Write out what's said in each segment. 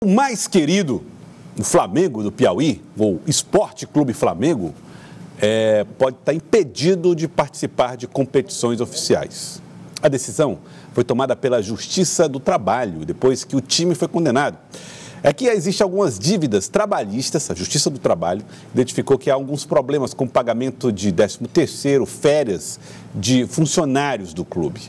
O mais querido, o Flamengo do Piauí, o Esporte Clube Flamengo, pode estar impedido de participar de competições oficiais. A decisão foi tomada pela Justiça do Trabalho, depois que o time foi condenado. É que existem algumas dívidas trabalhistas, a Justiça do Trabalho identificou que há alguns problemas com o pagamento de 13º, férias de funcionários do clube.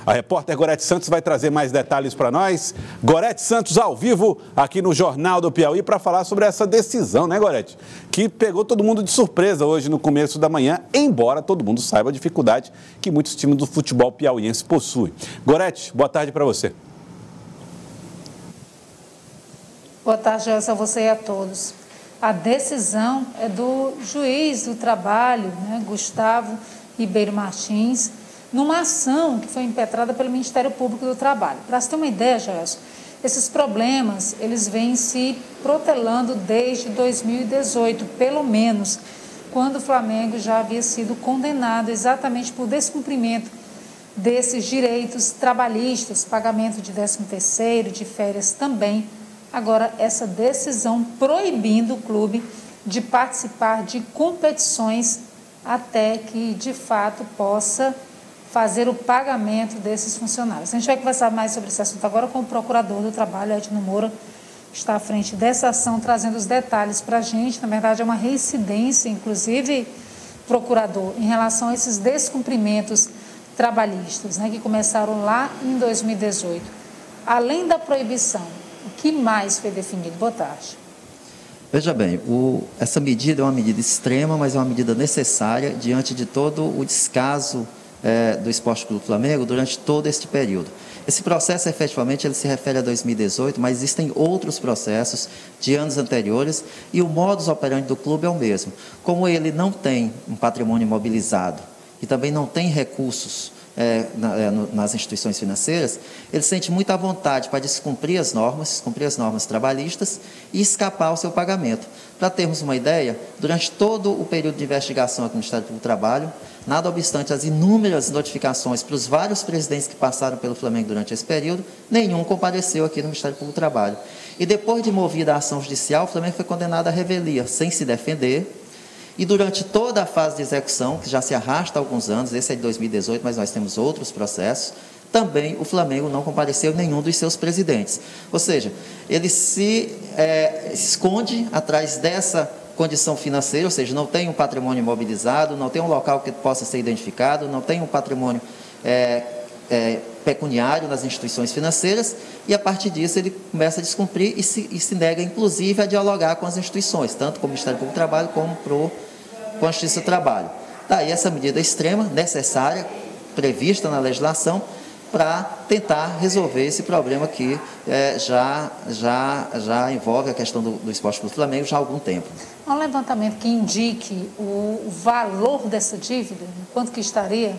A repórter Gorete Santos vai trazer mais detalhes para nós. Gorete Santos ao vivo aqui no Jornal do Piauí para falar sobre essa decisão, né, Gorete? Que pegou todo mundo de surpresa hoje no começo da manhã, embora todo mundo saiba a dificuldade que muitos times do futebol piauiense possuem. Gorete, boa tarde para você. Boa tarde, Gelson, a você e a todos. A decisão é do juiz do trabalho, né, Gustavo Ribeiro Martins, numa ação que foi impetrada pelo Ministério Público do Trabalho. Para você ter uma ideia, Gelson, esses problemas, eles vêm se protelando desde 2018, pelo menos, quando o Flamengo já havia sido condenado exatamente por descumprimento desses direitos trabalhistas, pagamento de 13º, de férias também. Agora, essa decisão proibindo o clube de participar de competições até que, de fato, possa fazer o pagamento desses funcionários. A gente vai conversar mais sobre esse assunto agora com o procurador do trabalho, Edno Moura, que está à frente dessa ação, trazendo os detalhes para a gente. Na verdade, é uma reincidência, inclusive, procurador, em relação a esses descumprimentos trabalhistas, né, que começaram lá em 2018. Além da proibição, o que mais foi definido? Boa tarde. Veja bem, essa medida é uma medida extrema, mas é uma medida necessária diante de todo o descaso do Esporte Clube Flamengo durante todo este período. Esse processo, efetivamente, ele se refere a 2018, mas existem outros processos de anos anteriores e o modus operandi do clube é o mesmo. Como ele não tem um patrimônio imobilizado e também não tem recursos nas instituições financeiras, ele sente muita vontade para descumprir as normas trabalhistas e escapar ao seu pagamento. Para termos uma ideia, durante todo o período de investigação aqui no Ministério Público do Trabalho, nada obstante as inúmeras notificações para os vários presidentes que passaram pelo Flamengo durante esse período, nenhum compareceu aqui no Ministério Público do Trabalho. E depois de movida a ação judicial, o Flamengo foi condenado à revelia, sem se defender. E durante toda a fase de execução, que já se arrasta há alguns anos, esse é de 2018, mas nós temos outros processos, também o Flamengo não compareceu nenhum dos seus presidentes. Ou seja, ele se esconde atrás dessa condição financeira, ou seja, não tem um patrimônio imobilizado, não tem um local que possa ser identificado, não tem um patrimônio pecuniário nas instituições financeiras, e a partir disso ele começa a descumprir e se nega, inclusive, a dialogar com as instituições, tanto com o Ministério Público do Trabalho como com a Justiça do Trabalho. Daí essa medida extrema, necessária, prevista na legislação, para tentar resolver esse problema que já envolve a questão do Esporte Clube Flamengo já há algum tempo. Há um levantamento que indique o valor dessa dívida, quanto que estaria?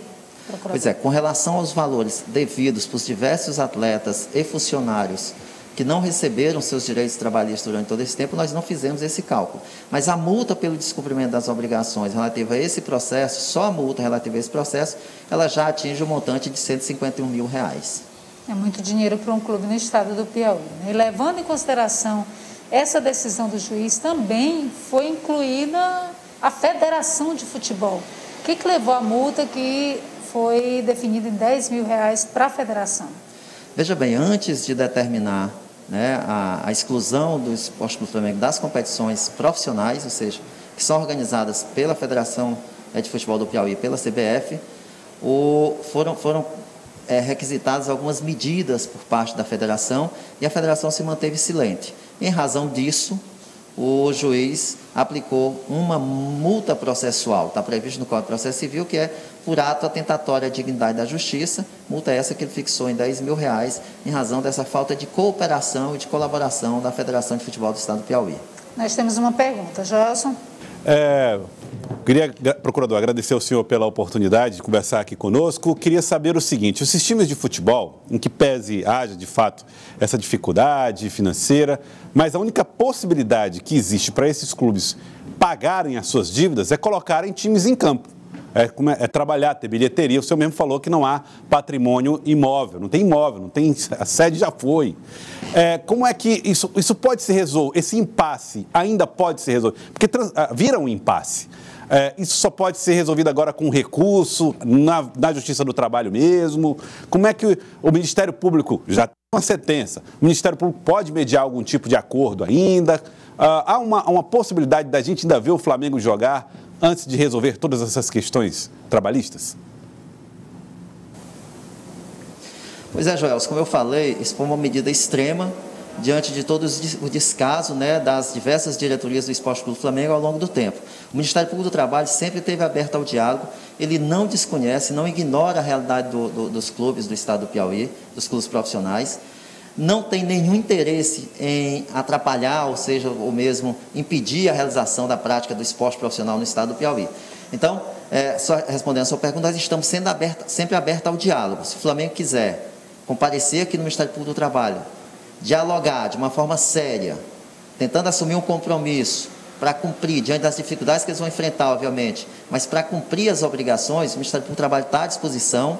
Pois é, com relação aos valores devidos para os diversos atletas e funcionários que não receberam seus direitos trabalhistas durante todo esse tempo, nós não fizemos esse cálculo. Mas a multa pelo descumprimento das obrigações relativa a esse processo, só a multa relativa a esse processo, ela já atinge um montante de R$151 mil. É muito dinheiro para um clube no estado do Piauí, né? E levando em consideração essa decisão do juiz, também foi incluída a Federação de Futebol. O que levou a multa que foi definida em R$10 mil para a federação? Veja bem, antes de determinar, né, a exclusão do Esporte Clube Flamengo das competições profissionais, ou seja, que são organizadas pela Federação de Futebol do Piauí e pela CBF, foram requisitadas algumas medidas por parte da federação e a federação se manteve silente. Em razão disso, o juiz aplicou uma multa processual, está previsto no Código de Processo Civil, que é por ato atentatório à dignidade da justiça, multa essa que ele fixou em R$10 mil, em razão dessa falta de cooperação e de colaboração da Federação de Futebol do Estado do Piauí. Nós temos uma pergunta, Gelson. Queria, procurador, agradecer ao senhor pela oportunidade de conversar aqui conosco. Queria saber o seguinte: os times de futebol, em que pese haja, de fato, essa dificuldade financeira, mas a única possibilidade que existe para esses clubes pagarem as suas dívidas é colocarem times em campo. É trabalhar, ter bilheteria. O senhor mesmo falou que não há patrimônio imóvel, não tem, a sede já foi. Como é que isso pode ser resolvido? Esse impasse ainda pode ser resolvido? Porque vira um impasse. Isso só pode ser resolvido agora com recurso, na Justiça do Trabalho mesmo? Como é que o Ministério Público, já tem uma sentença, o Ministério Público pode mediar algum tipo de acordo ainda? Há uma possibilidade da gente ainda ver o Flamengo jogar antes de resolver todas essas questões trabalhistas? Pois é, Joelson, como eu falei, isso foi uma medida extrema diante de todo o descaso, né, das diversas diretorias do Esporte Clube Flamengo ao longo do tempo. O Ministério Público do Trabalho sempre esteve aberto ao diálogo, ele não desconhece, não ignora a realidade dos clubes do estado do Piauí, dos clubes profissionais, não tem nenhum interesse em atrapalhar, ou seja, ou mesmo impedir a realização da prática do esporte profissional no estado do Piauí. Então, só respondendo a sua pergunta, nós estamos sempre abertos ao diálogo. Se o Flamengo quiser comparecer aqui no Ministério Público do Trabalho, dialogar de uma forma séria, tentando assumir um compromisso para cumprir, diante das dificuldades que eles vão enfrentar, obviamente, mas para cumprir as obrigações, o Ministério Público do Trabalho está à disposição,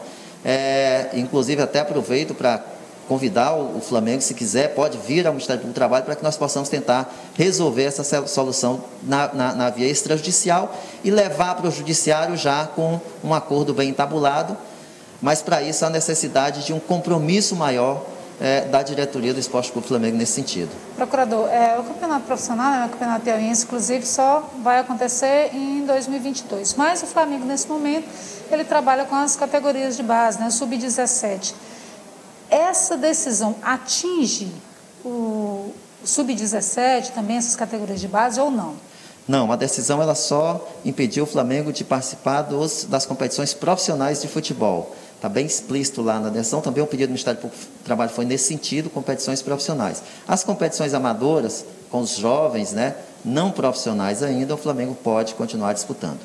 inclusive até aproveito para convidar o Flamengo, se quiser, pode vir ao Ministério Público do Trabalho para que nós possamos tentar resolver essa solução na via extrajudicial e levar para o judiciário já com um acordo bem entabulado, mas para isso há necessidade de um compromisso maior da diretoria do Esporte Clube Flamengo nesse sentido. Procurador, o campeonato profissional, o campeonato piauiense, inclusive, só vai acontecer em 2022. Mas o Flamengo, nesse momento, ele trabalha com as categorias de base, né, sub-17. Essa decisão atinge o sub-17, também essas categorias de base, ou não? Não, a decisão ela só impediu o Flamengo de participar das competições profissionais de futebol. Está bem explícito lá na decisão, também o pedido do Ministério Público do Trabalho foi nesse sentido, competições profissionais. As competições amadoras, com os jovens, né, não profissionais ainda, o Flamengo pode continuar disputando.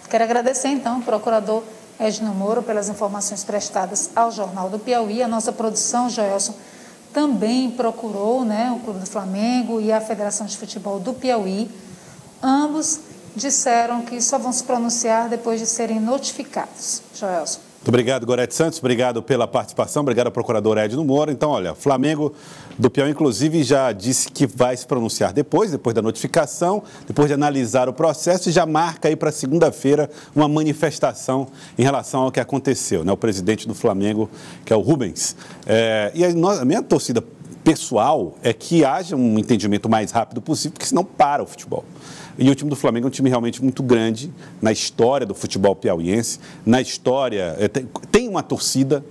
Quero agradecer, então, ao procurador Edno Moro pelas informações prestadas ao Jornal do Piauí. A nossa produção, Joelson, também procurou, né, o Clube do Flamengo e a Federação de Futebol do Piauí. Ambos disseram que só vão se pronunciar depois de serem notificados. Joelson. Muito obrigado, Gorete Santos. Obrigado pela participação. Obrigado ao procurador Edno Moro. Então, olha, Flamengo do Piauí, inclusive, já disse que vai se pronunciar depois da notificação, depois de analisar o processo, e já marca aí para segunda-feira uma manifestação em relação ao que aconteceu, né? O presidente do Flamengo, que é o Rubens. E a minha torcida pessoal é que haja um entendimento mais rápido possível, porque senão para o futebol. E o time do Flamengo é um time realmente muito grande na história do futebol piauiense, na história, tem uma torcida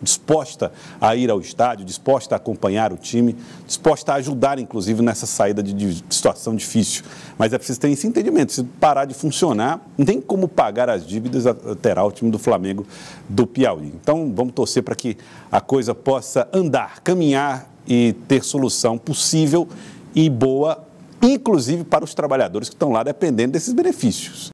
disposta a ir ao estádio, disposta a acompanhar o time, disposta a ajudar, inclusive, nessa saída de situação difícil. Mas é preciso ter esse entendimento, se parar de funcionar, não tem como pagar as dívidas, terá o time do Flamengo do Piauí. Então, vamos torcer para que a coisa possa andar, caminhar e ter solução possível e boa, inclusive para os trabalhadores que estão lá dependendo desses benefícios.